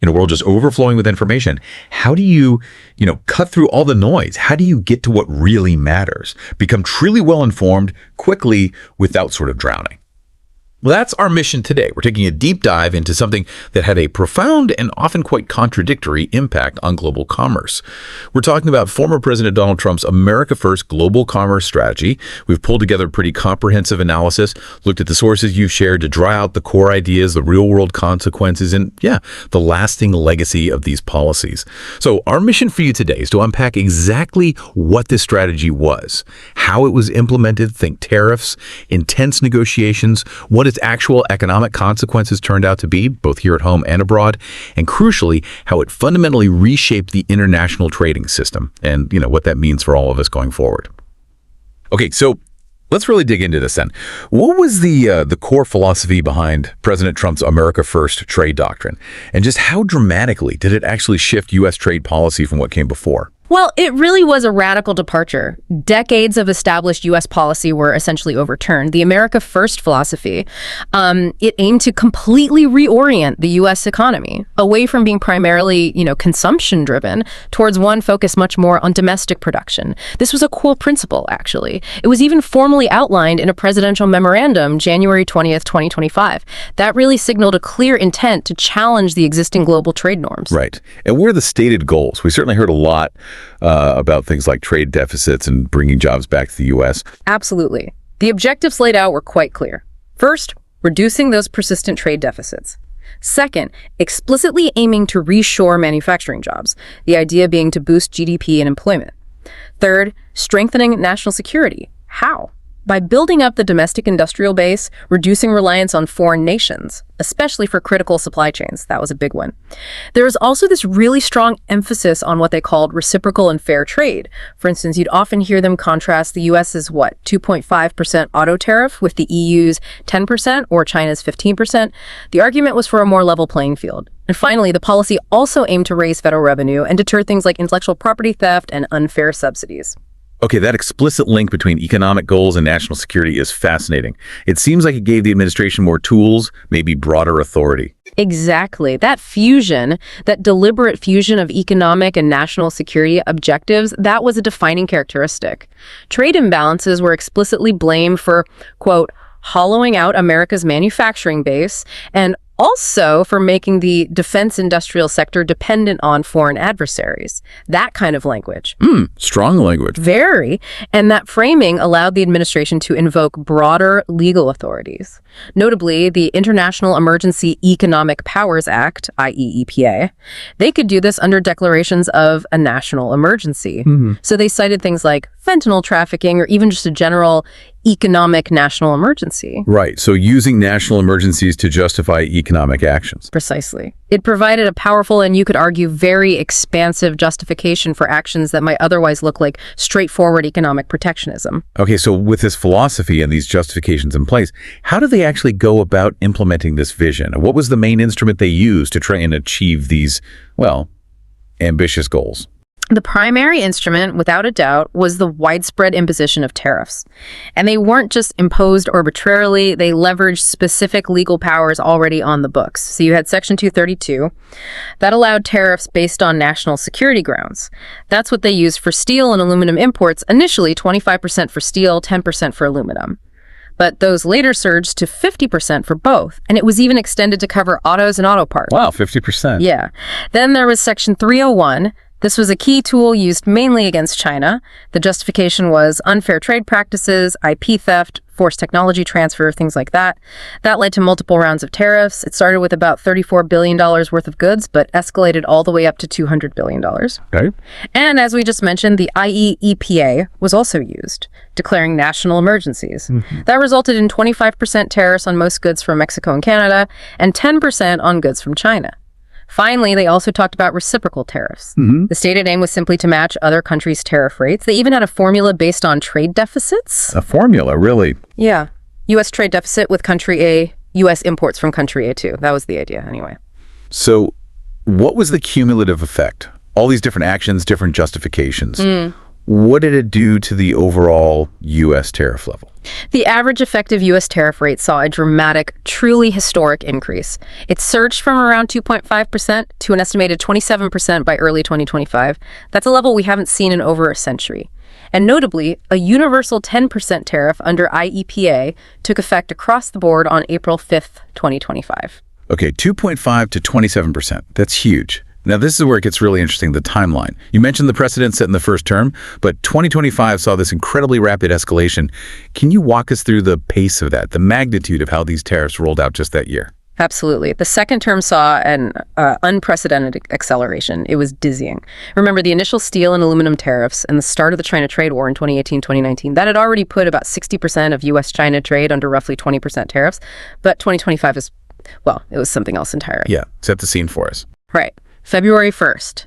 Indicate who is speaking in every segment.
Speaker 1: In a world just overflowing with information, how do you, cut through all the noise? How do you get to what really matters? Become truly well-informed quickly without sort of drowning? Well, that's our mission today. We're taking a deep dive into something that had a profound and often quite contradictory impact on global commerce. We're talking about former President Donald Trump's America First global commerce strategy. We've pulled together a pretty comprehensive analysis, looked at the sources you've shared to draw out the core ideas, the real-world consequences, and the lasting legacy of these policies. So our mission for you today is to unpack exactly what this strategy was, how it was implemented, think tariffs, intense negotiations, what its actual economic consequences turned out to be, both here at home and abroad, and crucially, how it fundamentally reshaped the international trading system and, what that means for all of us going forward. Okay, so let's really dig into this then. What was the core philosophy behind President Trump's America First trade doctrine? And just how dramatically did it actually shift U.S. trade policy from what came before?
Speaker 2: Well, it really was a radical departure. Decades of established U.S. policy were essentially overturned. The America First philosophy, it aimed to completely reorient the U.S. economy away from being primarily, consumption-driven towards one focused much more on domestic production. This was a core principle, actually. It was even formally outlined in a presidential memorandum, January 20th, 2025. That really signaled a clear intent to challenge the existing global trade norms.
Speaker 1: Right. And what are the stated goals? We certainly heard a lot about things like trade deficits and bringing jobs back to the U.S.
Speaker 2: Absolutely. The objectives laid out were quite clear. First, reducing those persistent trade deficits. Second, explicitly aiming to reshore manufacturing jobs, the idea being to boost GDP and employment. Third, strengthening national security. How? By building up the domestic industrial base, reducing reliance on foreign nations, especially for critical supply chains. That was a big one. There is also this really strong emphasis on what they called reciprocal and fair trade. For instance, you'd often hear them contrast the US's 2.5% auto tariff with the EU's 10% or China's 15%. The argument was for a more level playing field. And finally, the policy also aimed to raise federal revenue and deter things like intellectual property theft and unfair subsidies.
Speaker 1: Okay, that explicit link between economic goals and national security is fascinating. It seems like it gave the administration more tools, maybe broader authority.
Speaker 2: Exactly. That fusion, that deliberate fusion of economic and national security objectives, that was a defining characteristic. Trade imbalances were explicitly blamed for, quote, hollowing out America's manufacturing base and also for making the defense industrial sector dependent on foreign adversaries. That kind of language.
Speaker 1: Strong language.
Speaker 2: Very. And that framing allowed the administration to invoke broader legal authorities. Notably, the International Emergency Economic Powers Act, i.e. EPA, they could do this under declarations of a national emergency. So they cited things like fentanyl trafficking or even just a general economic national emergency.
Speaker 1: Right. So using national emergencies to justify economic actions.
Speaker 2: Precisely. It provided a powerful and you could argue very expansive justification for actions that might otherwise look like straightforward economic protectionism.
Speaker 1: Okay, so with this philosophy and these justifications in place, how do they actually go about implementing this vision? What was the main instrument they used to try and achieve these, ambitious goals?
Speaker 2: The primary instrument, without a doubt, was the widespread imposition of tariffs. And they weren't just imposed arbitrarily, they leveraged specific legal powers already on the books. So you had Section 232. That allowed tariffs based on national security grounds. That's what they used for steel and aluminum imports, initially 25% for steel, 10% for aluminum. But those later surged to 50% for both, and it was even extended to cover autos and auto parts.
Speaker 1: Wow, 50%.
Speaker 2: Yeah. Then there was Section 301. This was a key tool used mainly against China. The justification was unfair trade practices, IP theft, forced technology transfer, things like that. That led to multiple rounds of tariffs. It started with about $34 billion worth of goods, but escalated all the way up to $200 billion.
Speaker 1: Okay.
Speaker 2: And as we just mentioned, the IEEPA was also used, declaring national emergencies. That resulted in 25% tariffs on most goods from Mexico and Canada, and 10% on goods from China. Finally, they also talked about reciprocal tariffs. The stated aim was simply to match other countries' tariff rates. They even had a formula based on trade deficits.
Speaker 1: A formula, really?
Speaker 2: Yeah. U.S. trade deficit with country A, U.S. imports from country A too. That was the idea anyway.
Speaker 1: So what was the cumulative effect? All these different actions, different justifications. what did it do to the overall U.S. tariff level?
Speaker 2: The average effective U.S. tariff rate saw a dramatic, truly historic increase. It surged from around 2.5% to an estimated 27% by early 2025. That's a level we haven't seen in over a century. And notably, a universal 10% tariff under IEPA took effect across the board on April 5th, 2025.
Speaker 1: Okay, 2.5 to 27%. That's huge. Now, this is where it gets really interesting, the timeline. You mentioned the precedent set in the first term, but 2025 saw this incredibly rapid escalation. Can you walk us through the pace of that, the magnitude of how these tariffs rolled out just that year?
Speaker 2: Absolutely. The second term saw an unprecedented acceleration. It was dizzying. Remember, the initial steel and aluminum tariffs and the start of the China trade war in 2018-2019, that had already put about 60% of U.S.-China trade under roughly 20% tariffs. But 2025 is, well, it was something else entirely.
Speaker 1: Yeah, set the scene for us.
Speaker 2: Right. February 1st.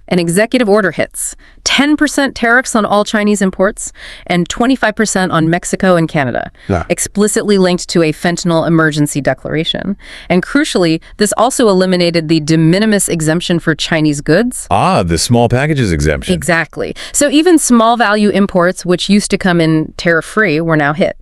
Speaker 2: An executive order hits. 10% tariffs on all Chinese imports and 25% on Mexico and Canada, explicitly linked to a fentanyl emergency declaration. And crucially, this also eliminated the de minimis exemption for Chinese goods.
Speaker 1: Ah, the small packages exemption.
Speaker 2: Exactly. So even small value imports, which used to come in tariff-free, were now hit.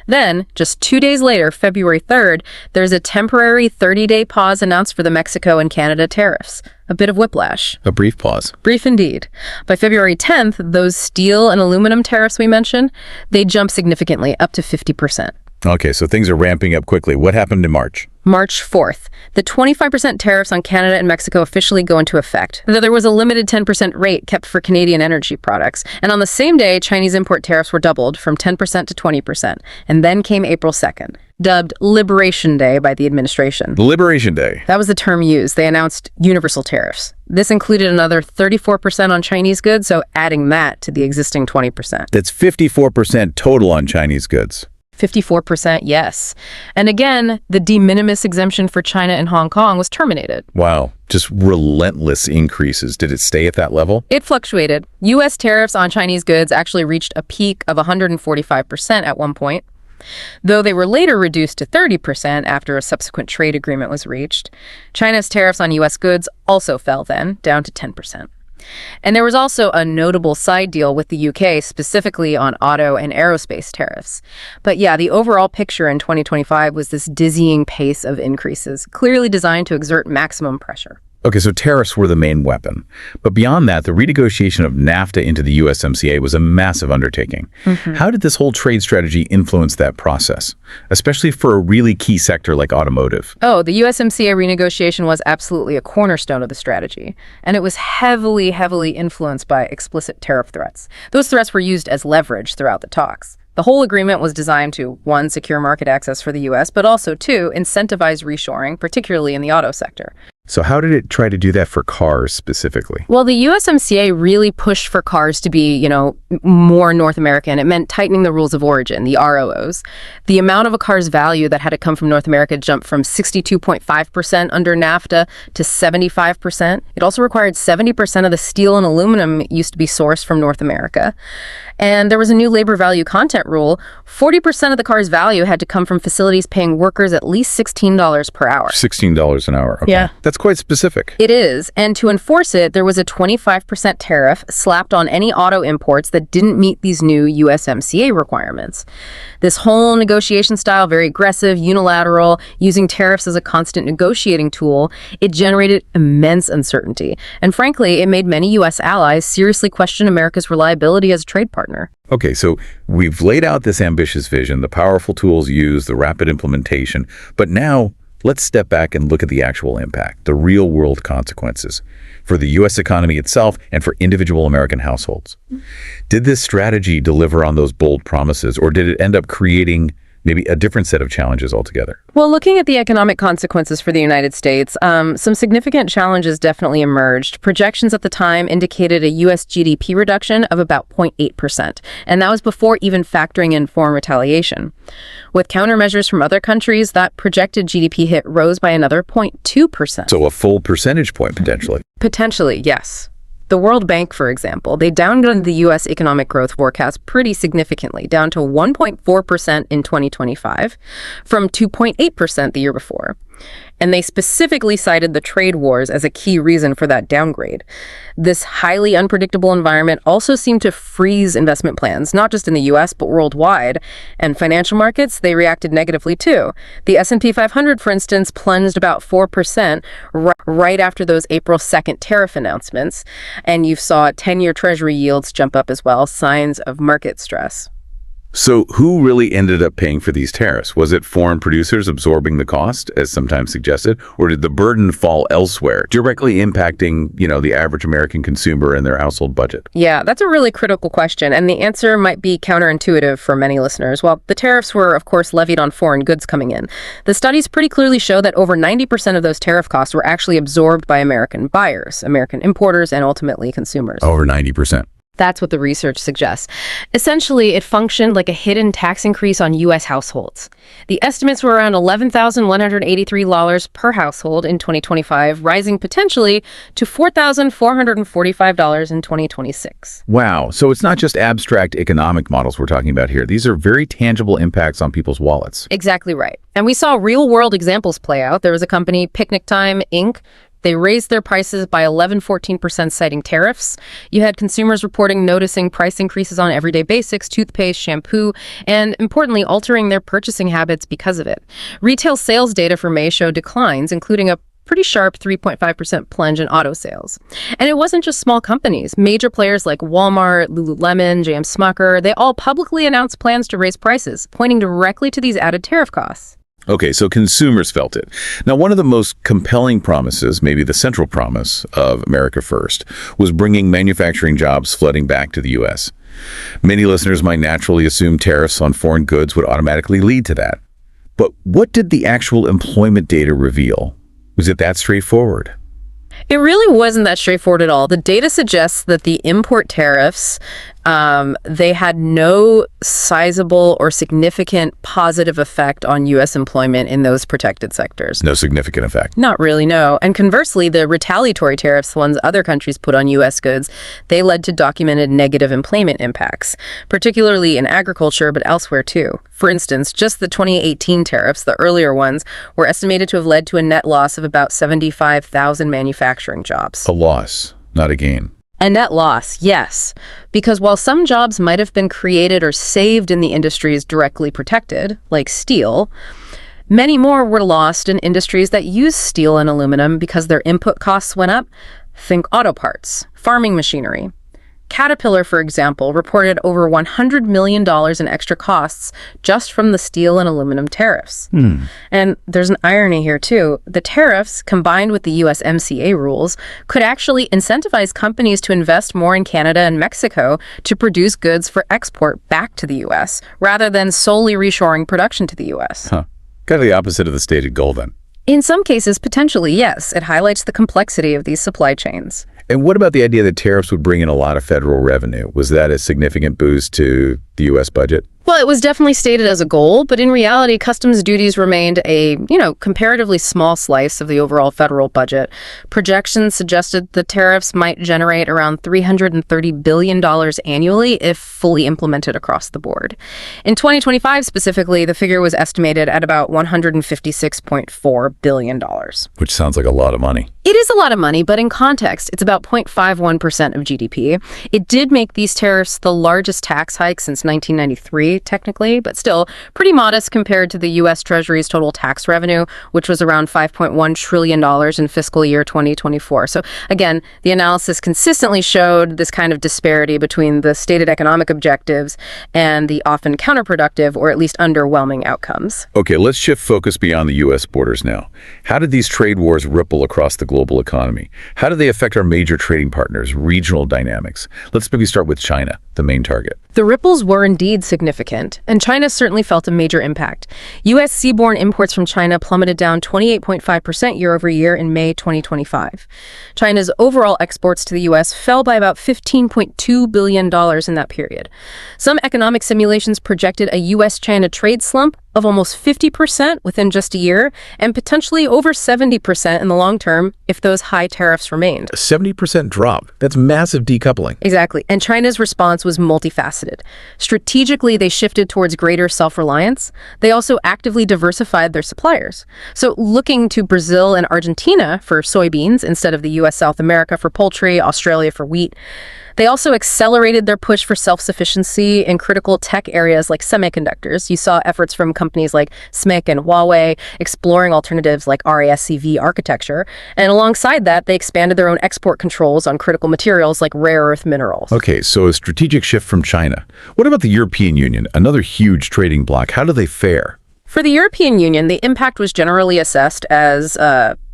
Speaker 2: Then, just 2 days later, February 3rd, there's a temporary 30-day pause announced for the Mexico and Canada tariffs. A bit of whiplash.
Speaker 1: A brief pause.
Speaker 2: Brief indeed. By February 10th, those steel and aluminum tariffs we mentioned, they jump significantly, up to 50%.
Speaker 1: Okay, so things are ramping up quickly. What happened in March?
Speaker 2: March 4th, the 25% tariffs on Canada and Mexico officially go into effect, though there was a limited 10% rate kept for Canadian energy products. And on the same day, Chinese import tariffs were doubled from 10% to 20%. And then came April 2nd, dubbed Liberation Day by the administration.
Speaker 1: Liberation Day.
Speaker 2: That was the term used. They announced universal tariffs. This included another 34% on Chinese goods, so adding that to the existing 20%.
Speaker 1: That's 54% total on Chinese goods.
Speaker 2: 54%, yes. And again, the de minimis exemption for China and Hong Kong was terminated.
Speaker 1: Wow, just relentless increases. Did it stay at that level?
Speaker 2: It fluctuated. U.S. tariffs on Chinese goods actually reached a peak of 145% at one point, though they were later reduced to 30% after a subsequent trade agreement was reached. China's tariffs on U.S. goods also fell then, down to 10%. And there was also a notable side deal with the UK, specifically on auto and aerospace tariffs. But yeah, the overall picture in 2025 was this dizzying pace of increases, clearly designed to exert maximum pressure.
Speaker 1: Okay, so tariffs were the main weapon. But beyond that, the renegotiation of NAFTA into the USMCA was a massive undertaking. How did this whole trade strategy influence that process, especially for a really key sector like automotive?
Speaker 2: Oh, the USMCA renegotiation was absolutely a cornerstone of the strategy, and it was heavily influenced by explicit tariff threats. Those threats were used as leverage throughout the talks. The whole agreement was designed to, 1, secure market access for the U.S., but also, 2, incentivize reshoring, particularly in the auto sector.
Speaker 1: So how did it try to do that for cars specifically?
Speaker 2: Well, the USMCA really pushed for cars to be, more North American. It meant tightening the rules of origin, the ROOs. The amount of a car's value that had to come from North America jumped from 62.5% under NAFTA to 75%. It also required 70% of the steel and aluminum used to be sourced from North America. And there was a new labor value content rule. 40% of the car's value had to come from facilities paying workers at least $16 per hour.
Speaker 1: $16 an hour. Okay.
Speaker 2: Yeah.
Speaker 1: That's quite specific.
Speaker 2: It is. And to enforce it, there was a 25% tariff slapped on any auto imports that didn't meet these new USMCA requirements. This whole negotiation style, very aggressive, unilateral, using tariffs as a constant negotiating tool, it generated immense uncertainty. And frankly, it made many U.S. allies seriously question America's reliability as a trade partner.
Speaker 1: Okay, so we've laid out this ambitious vision, the powerful tools used, the rapid implementation, but now let's step back and look at the actual impact, the real-world consequences for the U.S. economy itself and for individual American households. Did this strategy deliver on those bold promises, or did it end up creating maybe a different set of challenges altogether?
Speaker 2: Well, looking at the economic consequences for the United States, some significant challenges definitely emerged. Projections at the time indicated a U.S. GDP reduction of about 0.8%, and that was before even factoring in foreign retaliation. With countermeasures from other countries, that projected GDP hit rose by another 0.2%.
Speaker 1: So a full percentage point, potentially.
Speaker 2: Potentially, yes. The World Bank, for example, they downgraded the U.S. economic growth forecast pretty significantly, down to 1.4% in 2025 from 2.8% the year before. And they specifically cited the trade wars as a key reason for that downgrade. This highly unpredictable environment also seemed to freeze investment plans, not just in the US, but worldwide. And financial markets, they reacted negatively too. The S&P 500, for instance, plunged about 4% right after those April 2nd tariff announcements. And you saw 10-year Treasury yields jump up as well, signs of market stress.
Speaker 1: So who really ended up paying for these tariffs? Was it foreign producers absorbing the cost, as sometimes suggested, or did the burden fall elsewhere, directly impacting, the average American consumer and their household budget?
Speaker 2: Yeah, that's a really critical question, and the answer might be counterintuitive for many listeners. Well, the tariffs were, of course, levied on foreign goods coming in. The studies pretty clearly show that over 90% of those tariff costs were actually absorbed by American buyers, American importers, and ultimately consumers.
Speaker 1: Over 90%.
Speaker 2: That's what the research suggests. Essentially, it functioned like a hidden tax increase on U.S. households. The estimates were around $11,183 per household in 2025, rising potentially to $4,445 in 2026.
Speaker 1: Wow. So it's not just abstract economic models we're talking about here. These are very tangible impacts on people's wallets.
Speaker 2: Exactly right. And we saw real-world examples play out. There was a company, Picnic Time, Inc., they raised their prices by 14%, citing tariffs. You had consumers reporting noticing price increases on everyday basics, toothpaste, shampoo, and importantly, altering their purchasing habits because of it. Retail sales data for May showed declines, including a pretty sharp 3.5% plunge in auto sales. And it wasn't just small companies. Major players like Walmart, Lululemon, J.M. Smucker, they all publicly announced plans to raise prices, pointing directly to these added tariff costs.
Speaker 1: Okay, so consumers felt it. Now, one of the most compelling promises, maybe the central promise of America First, was bringing manufacturing jobs flooding back to the U.S. Many listeners might naturally assume tariffs on foreign goods would automatically lead to that. But what did the actual employment data reveal? Was it that straightforward?
Speaker 2: It really wasn't that straightforward at all. The data suggests that the import tariffs, they had no sizable or significant positive effect on U.S. employment in those protected sectors.
Speaker 1: No significant effect.
Speaker 2: Not really, no. And conversely, the retaliatory tariffs, the ones other countries put on U.S. goods, they led to documented negative employment impacts, particularly in agriculture, but elsewhere too. For instance, just the 2018 tariffs, the earlier ones, were estimated to have led to a net loss of about 75,000 manufacturing jobs.
Speaker 1: A loss, not a gain.
Speaker 2: A net loss, yes, because while some jobs might have been created or saved in the industries directly protected, like steel, many more were lost in industries that use steel and aluminum because their input costs went up. Think auto parts, farming machinery. Caterpillar, for example, reported over $100 million in extra costs just from the steel and aluminum tariffs. And there's an irony here, too. The tariffs, combined with the USMCA rules, could actually incentivize companies to invest more in Canada and Mexico to produce goods for export back to the U.S., rather than solely reshoring production to the U.S.
Speaker 1: Kind of the opposite of the stated goal, then.
Speaker 2: In some cases, potentially, yes. It highlights the complexity of these supply chains.
Speaker 1: And what about the idea that tariffs would bring in a lot of federal revenue? Was that a significant boost to the U.S. budget?
Speaker 2: Well, it was definitely stated as a goal, but in reality, customs duties remained a, comparatively small slice of the overall federal budget. Projections suggested the tariffs might generate around $330 billion annually if fully implemented across the board. In 2025 specifically, the figure was estimated at about $156.4 billion.
Speaker 1: Which sounds like a lot of money.
Speaker 2: It is a lot of money, but in context, it's about 0.51% of GDP. It did make these tariffs the largest tax hike since 1993, technically, but still pretty modest compared to the U.S. Treasury's total tax revenue, which was around $5.1 trillion in fiscal year 2024. So again, the analysis consistently showed this kind of disparity between the stated economic objectives and the often counterproductive or at least underwhelming outcomes.
Speaker 1: Okay, let's shift focus beyond the U.S. borders now. How did these trade wars ripple across the global economy? How do they affect our major trading partners, regional dynamics? Let's maybe start with China, the main target.
Speaker 2: The ripples were indeed significant, and China certainly felt a major impact. U.S. seaborne imports from China plummeted down 28.5% year over year in May 2025. China's overall exports to the U.S. fell by about $15.2 billion in that period. Some economic simulations projected a U.S.-China trade slump of almost 50% within just a year, and potentially over 70% in the long term if those high tariffs remained.
Speaker 1: A 70% drop. That's massive decoupling.
Speaker 2: Exactly. And China's response was multifaceted. Strategically, they shifted towards greater self-reliance. They also actively diversified their suppliers. So looking to Brazil and Argentina for soybeans instead of the U.S. South America for poultry, Australia for wheat. They also accelerated their push for self-sufficiency in critical tech areas like semiconductors. You saw efforts from companies like SMIC and Huawei exploring alternatives like RASCV architecture. And alongside that, they expanded their own export controls on critical materials like rare earth minerals.
Speaker 1: Okay, so a strategic shift from China. What about the European Union, another huge trading bloc? How do they fare?
Speaker 2: For the European Union, the impact was generally assessed as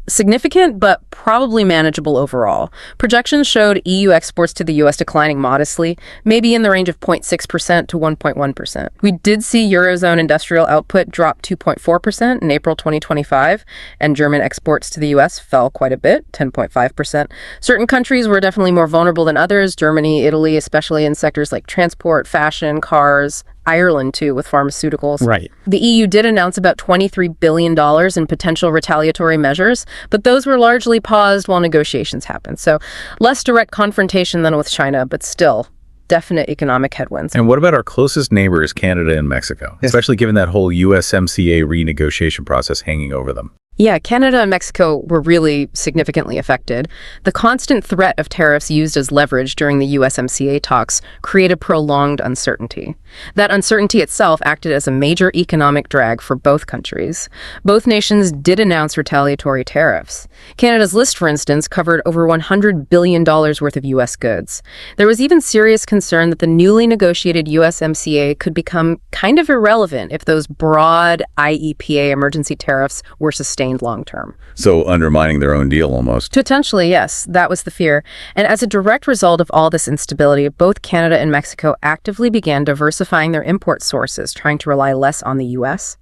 Speaker 2: significant, but probably manageable overall. Projections showed EU exports to the U.S. declining modestly, maybe in the range of 0.6% to 1.1%. We did see Eurozone industrial output drop 2.4% in April 2025, and German exports to the U.S. fell quite a bit, 10.5%. Certain countries were definitely more vulnerable than others, Germany, Italy, especially in sectors like transport, fashion, cars, Ireland, too, with pharmaceuticals.
Speaker 1: Right.
Speaker 2: The EU did announce about $23 billion in potential retaliatory measures, but those were largely paused while negotiations happened. So less direct confrontation than with China, but still definite economic headwinds.
Speaker 1: And what about our closest neighbors, Canada and Mexico, especially given that whole USMCA renegotiation process hanging over them?
Speaker 2: Yeah, Canada and Mexico were really significantly affected. The constant threat of tariffs used as leverage during the USMCA talks created prolonged uncertainty. That uncertainty itself acted as a major economic drag for both countries. Both nations did announce retaliatory tariffs. Canada's list, for instance, covered over $100 billion worth of U.S. goods. There was even serious concern that the newly negotiated USMCA could become kind of irrelevant if those broad IEPA emergency tariffs were sustained long-term.
Speaker 1: So undermining their own deal almost.
Speaker 2: Potentially, yes. That was the fear. And as a direct result of all this instability, both Canada and Mexico actively began diversifying their import sources, trying to rely less on the U.S.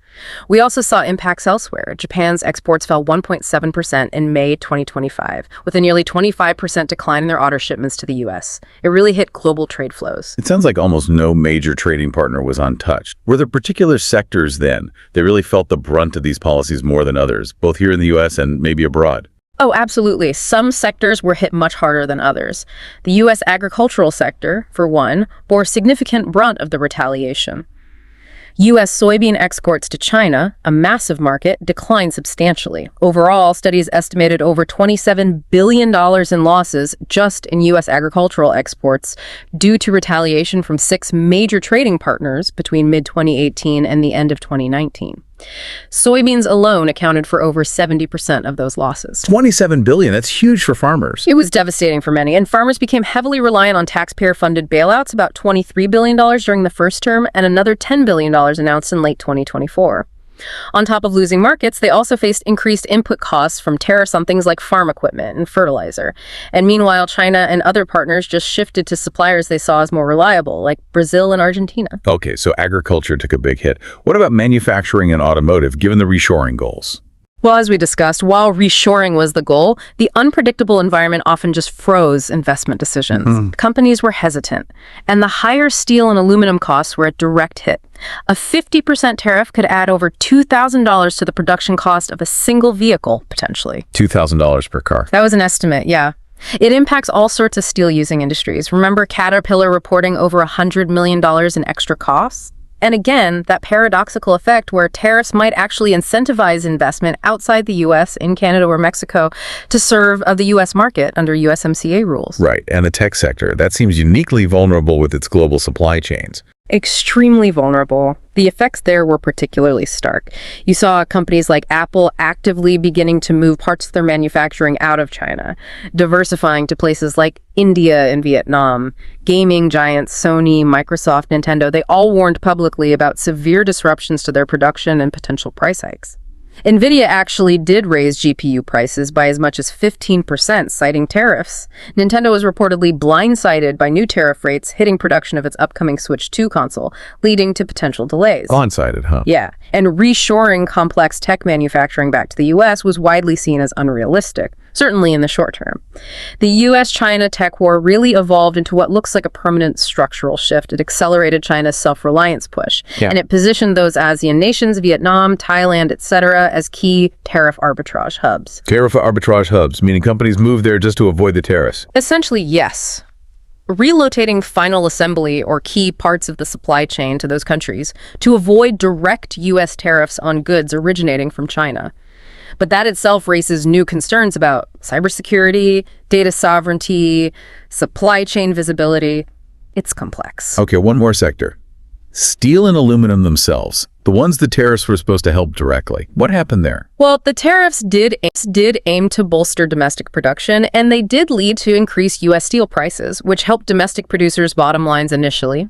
Speaker 2: We also saw impacts elsewhere. Japan's exports fell 1.7% in May 2025, with a nearly 25% decline in their auto shipments to the U.S. It really hit global trade flows.
Speaker 1: It sounds like almost no major trading partner was untouched. Were there particular sectors then that really felt the brunt of these policies more than others, both here in the U.S. and maybe abroad?
Speaker 2: Oh, absolutely. Some sectors were hit much harder than others. The U.S. agricultural sector, for one, bore significant brunt of the retaliation. U.S. soybean exports to China, a massive market, declined substantially. Overall, studies estimated over $27 billion in losses just in U.S. agricultural exports due to retaliation from 6 major trading partners between mid-2018 and the end of 2019. Soybeans alone accounted for over 70% of those losses.
Speaker 1: $27 billion, that's huge for farmers.
Speaker 2: It was devastating for many, and farmers became heavily reliant on taxpayer-funded bailouts, about $23 billion during the first term, and another $10 billion announced in late 2024. On top of losing markets, they also faced increased input costs from tariffs on things like farm equipment and fertilizer. And meanwhile, China and other partners just shifted to suppliers they saw as more reliable, like Brazil and Argentina.
Speaker 1: Okay, so agriculture took a big hit. What about manufacturing and automotive, given the reshoring goals?
Speaker 2: Well, as we discussed, while reshoring was the goal, the unpredictable environment often just froze investment decisions. Companies were hesitant, and the higher steel and aluminum costs were a direct hit. A 50% tariff could add over $2,000 to the production cost of a single vehicle, potentially.
Speaker 1: $2,000 per car.
Speaker 2: That was an estimate, yeah. It impacts all sorts of steel-using industries. Remember Caterpillar reporting over $100 million in extra costs? And again, that paradoxical effect where tariffs might actually incentivize investment outside the U.S., in Canada or Mexico, to serve the U.S. market under USMCA rules.
Speaker 1: Right, and the tech sector, that seems uniquely vulnerable with its global supply chains.
Speaker 2: Extremely vulnerable. The effects there were particularly stark. You saw companies like Apple actively beginning to move parts of their manufacturing out of China, diversifying to places like India and Vietnam. Gaming giants Sony, Microsoft, Nintendo, they all warned publicly about severe disruptions to their production and potential price hikes. NVIDIA actually did raise GPU prices by as much as 15%, citing tariffs. Nintendo was reportedly blindsided by new tariff rates hitting production of its upcoming Switch 2 console, leading to potential delays.
Speaker 1: Blindsided, huh?
Speaker 2: Yeah, and reshoring complex tech manufacturing back to the U.S. was widely seen as unrealistic. certainly in the short term. The US-China tech war really evolved into what looks like a permanent structural shift. It accelerated China's self-reliance push, and it positioned those ASEAN nations, Vietnam, Thailand, etc., as key tariff arbitrage hubs.
Speaker 1: Tariff arbitrage hubs, meaning companies move there just to avoid the tariffs.
Speaker 2: Essentially, yes. Relocating final assembly or key parts of the supply chain to those countries to avoid direct U.S. tariffs on goods originating from China. But that itself raises new concerns about cybersecurity, data sovereignty, supply chain visibility. It's complex.
Speaker 1: Okay, one more sector. Steel and aluminum themselves, the ones the tariffs were supposed to help directly. What happened there?
Speaker 2: Well, the tariffs did aim to bolster domestic production, and they did lead to increased U.S. steel prices, which helped domestic producers' bottom lines initially.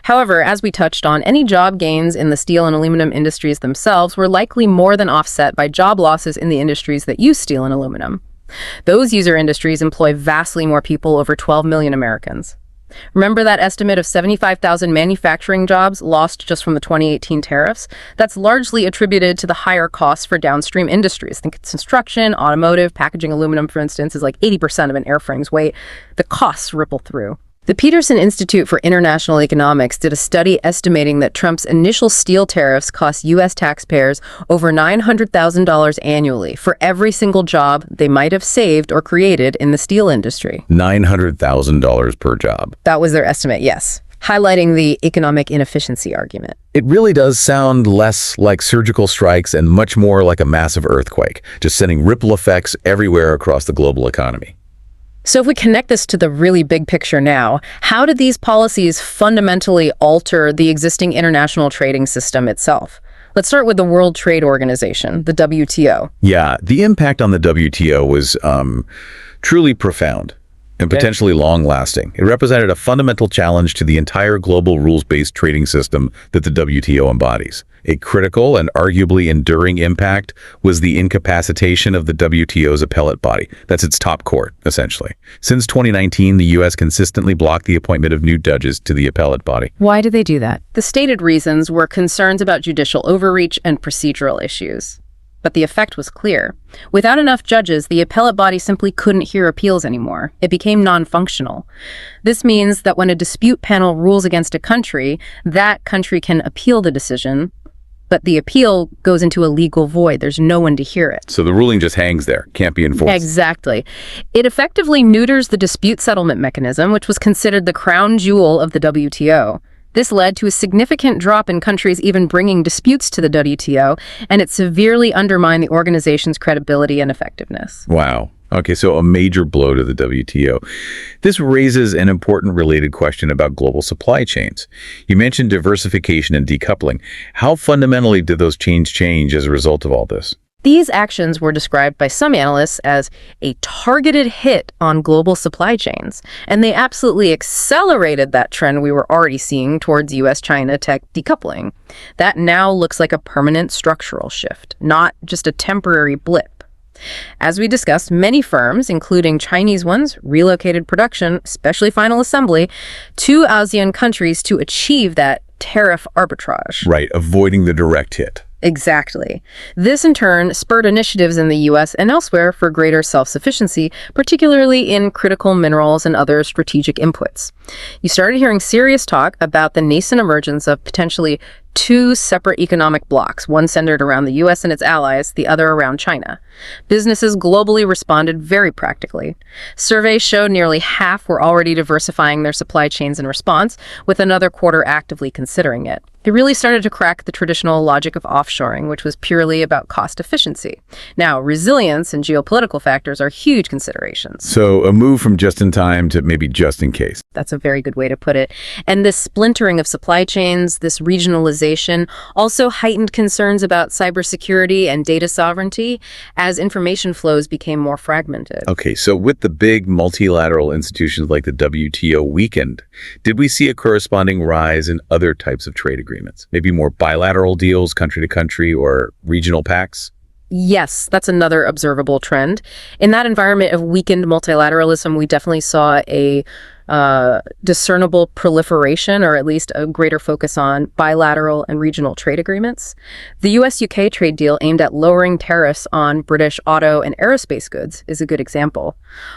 Speaker 2: However, as we touched on, any job gains in the steel and aluminum industries themselves were likely more than offset by job losses in the industries that use steel and aluminum. Those user industries employ vastly more people, over 12 million Americans. Remember that estimate of 75,000 manufacturing jobs lost just from the 2018 tariffs? That's largely attributed to the higher costs for downstream industries. Think it's construction, automotive, packaging aluminum, for instance, is like 80% of an airframe's weight. The costs ripple through. The Peterson Institute for International Economics did a study estimating that Trump's initial steel tariffs cost U.S. taxpayers over $900,000 annually for every single job they might have saved or created in the steel industry.
Speaker 1: $900,000 per job.
Speaker 2: That was their estimate, yes, highlighting the economic inefficiency argument.
Speaker 1: It really does sound less like surgical strikes and much more like a massive earthquake, just sending ripple effects everywhere across the global economy.
Speaker 2: So if we connect this to the really big picture now, how did these policies fundamentally alter the existing international trading system itself? Let's start with the World Trade Organization, the WTO.
Speaker 1: Yeah, the impact on the WTO was truly profound and potentially long-lasting. It represented a fundamental challenge to the entire global rules-based trading system that the WTO embodies. A critical and arguably enduring impact was the incapacitation of the WTO's appellate body. That's its top court, essentially. Since 2019, the U.S. consistently blocked the appointment of new judges to the appellate body.
Speaker 2: Why did they do that? The stated reasons were concerns about judicial overreach and procedural issues. But the effect was clear. Without enough judges, the appellate body simply couldn't hear appeals anymore. It became non-functional. This means that when a dispute panel rules against a country, that country can appeal the decision, but the appeal goes into a legal void. There's no one to hear it.
Speaker 1: So the ruling just hangs there, can't be enforced.
Speaker 2: Exactly. It effectively neuters the dispute settlement mechanism, which was considered the crown jewel of the WTO. This led to a significant drop in countries even bringing disputes to the WTO, and it severely undermined the organization's credibility and effectiveness.
Speaker 1: Wow. Okay, so a major blow to the WTO. This raises an important related question about global supply chains. You mentioned diversification and decoupling. How fundamentally did those chains change as a result of all this?
Speaker 2: These actions were described by some analysts as a targeted hit on global supply chains, and they absolutely accelerated that trend we were already seeing towards U.S.-China tech decoupling. That now looks like a permanent structural shift, not just a temporary blip. As we discussed, many firms, including Chinese ones, relocated production, especially final assembly, to ASEAN countries to achieve that tariff arbitrage.
Speaker 1: Right, avoiding the direct hit.
Speaker 2: Exactly. This, in turn, spurred initiatives in the U.S. and elsewhere for greater self-sufficiency, particularly in critical minerals and other strategic inputs. You started hearing serious talk about the nascent emergence of potentially two separate economic blocs, one centered around the U.S. and its allies, the other around China. Businesses globally responded very practically. Surveys showed nearly half were already diversifying their supply chains in response, with another quarter actively considering it. They really started to crack the traditional logic of offshoring, which was purely about cost efficiency. Now, resilience and geopolitical factors are huge considerations.
Speaker 1: So a move from just in time to maybe just in case.
Speaker 2: That's a very good way to put it. And this splintering of supply chains, this regionalization, also heightened concerns about cybersecurity and data sovereignty as information flows became more fragmented.
Speaker 1: Okay, so with the big multilateral institutions like the WTO weakened, did we see a corresponding rise in other types of trade agreements? Maybe more bilateral deals, country to country, or regional pacts?
Speaker 2: Yes, that's another observable trend. In that environment of weakened multilateralism, we definitely saw a discernible proliferation, or at least a greater focus on bilateral and regional trade agreements. The US-UK trade deal aimed at lowering tariffs on British auto and aerospace goods is a good example.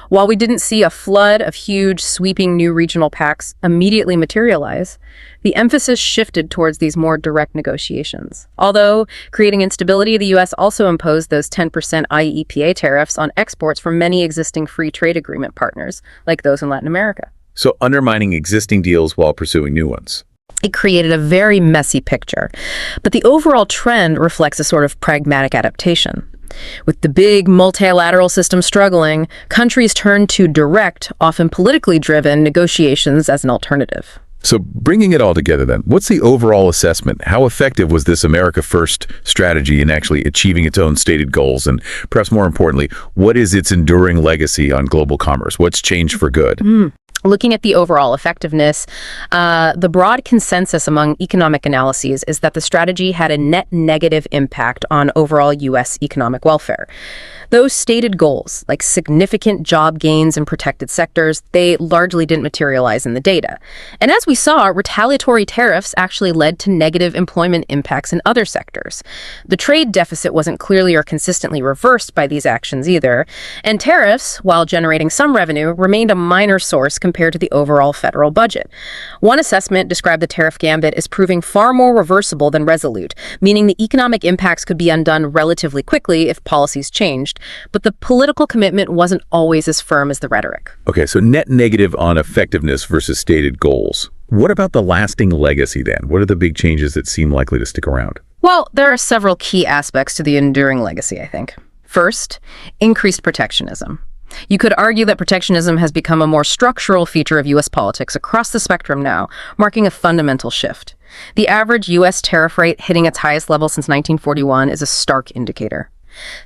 Speaker 2: While we didn't see a flood of huge, sweeping new regional pacts immediately materialize, the emphasis shifted towards these more direct negotiations. Although creating instability, the U.S. also imposed those 10% IEEPA tariffs on exports from many existing free trade agreement partners, like those in Latin America.
Speaker 1: So undermining existing deals while pursuing new ones.
Speaker 2: It created a very messy picture. But the overall trend reflects a sort of pragmatic adaptation. With the big multilateral system struggling, countries turned to direct, often politically driven, negotiations as an alternative.
Speaker 1: So bringing it all together then, what's the overall assessment? How effective was this America First strategy in actually achieving its own stated goals? And perhaps more importantly, what is its enduring legacy on global commerce? What's changed for good?
Speaker 2: Looking at the overall effectiveness, the broad consensus among economic analyses is that the strategy had a net negative impact on overall U.S. economic welfare. Those stated goals, like significant job gains in protected sectors, they largely didn't materialize in the data. And as we saw, retaliatory tariffs actually led to negative employment impacts in other sectors. The trade deficit wasn't clearly or consistently reversed by these actions either, and tariffs, while generating some revenue, remained a minor source compared to the overall federal budget. One assessment described the tariff gambit as proving far more reversible than resolute, meaning the economic impacts could be undone relatively quickly if policies changed, but the political commitment wasn't always as firm as the rhetoric.
Speaker 1: Okay, so net negative on effectiveness versus stated goals. What about the lasting legacy then? What are the big changes that seem likely to stick around?
Speaker 2: Well, there are several key aspects to the enduring legacy, I think. First, increased protectionism. You could argue that protectionism has become a more structural feature of U.S. politics across the spectrum now, marking a fundamental shift. The average U.S. tariff rate hitting its highest level since 1941 is a stark indicator.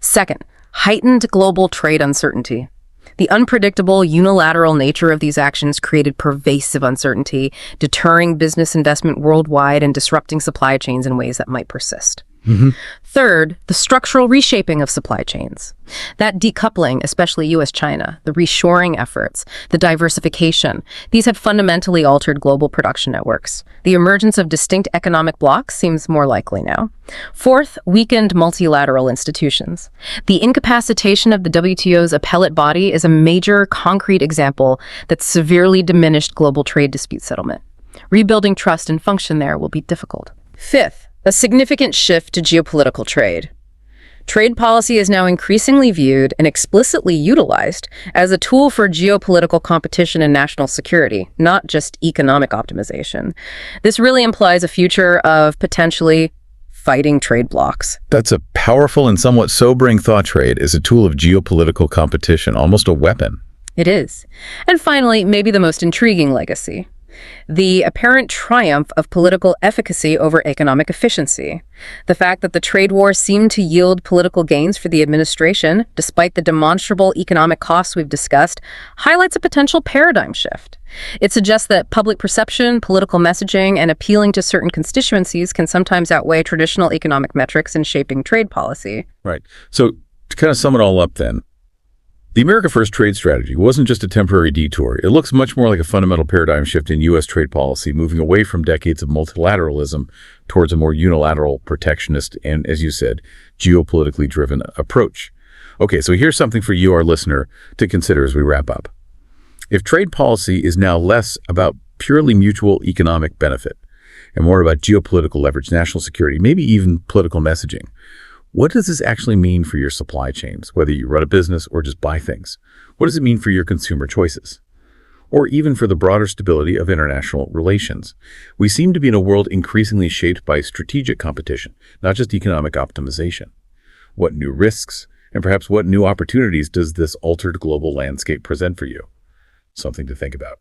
Speaker 2: Second, heightened global trade uncertainty. The unpredictable, unilateral nature of these actions created pervasive uncertainty, deterring business investment worldwide and disrupting supply chains in ways that might persist. Third, the structural reshaping of supply chains. That decoupling, especially U.S.-China, the reshoring efforts, the diversification, these have fundamentally altered global production networks. The emergence of distinct economic blocs seems more likely now. Fourth, weakened multilateral institutions. The incapacitation of the WTO's appellate body is a major concrete example that severely diminished global trade dispute settlement. Rebuilding trust and function there will be difficult. Fifth, a significant shift to geopolitical trade. Trade policy is now increasingly viewed and explicitly utilized as a tool for geopolitical competition and national security, not just economic optimization. This really implies a future of potentially fighting trade blocs.
Speaker 1: That's a powerful and somewhat sobering thought. Trade is a tool of geopolitical competition, almost a weapon.
Speaker 2: It is. And finally, maybe the most intriguing legacy. The apparent triumph of political efficacy over economic efficiency. The fact that the trade war seemed to yield political gains for the administration, despite the demonstrable economic costs we've discussed, highlights a potential paradigm shift. It suggests that public perception, political messaging, and appealing to certain constituencies can sometimes outweigh traditional economic metrics in shaping trade policy.
Speaker 1: Right. So to kind of sum it all up then, the America First trade strategy wasn't just a temporary detour. It looks much more like a fundamental paradigm shift in U.S. trade policy, moving away from decades of multilateralism towards a more unilateral, protectionist, and, as you said, geopolitically driven approach. Okay, so here's something for you, our listener, to consider as we wrap up. If trade policy is now less about purely mutual economic benefit and more about geopolitical leverage, national security, maybe even political messaging, what does this actually mean for your supply chains, whether you run a business or just buy things? What does it mean for your consumer choices? Or even for the broader stability of international relations? We seem to be in a world increasingly shaped by strategic competition, not just economic optimization. What new risks and perhaps what new opportunities does this altered global landscape present for you? Something to think about.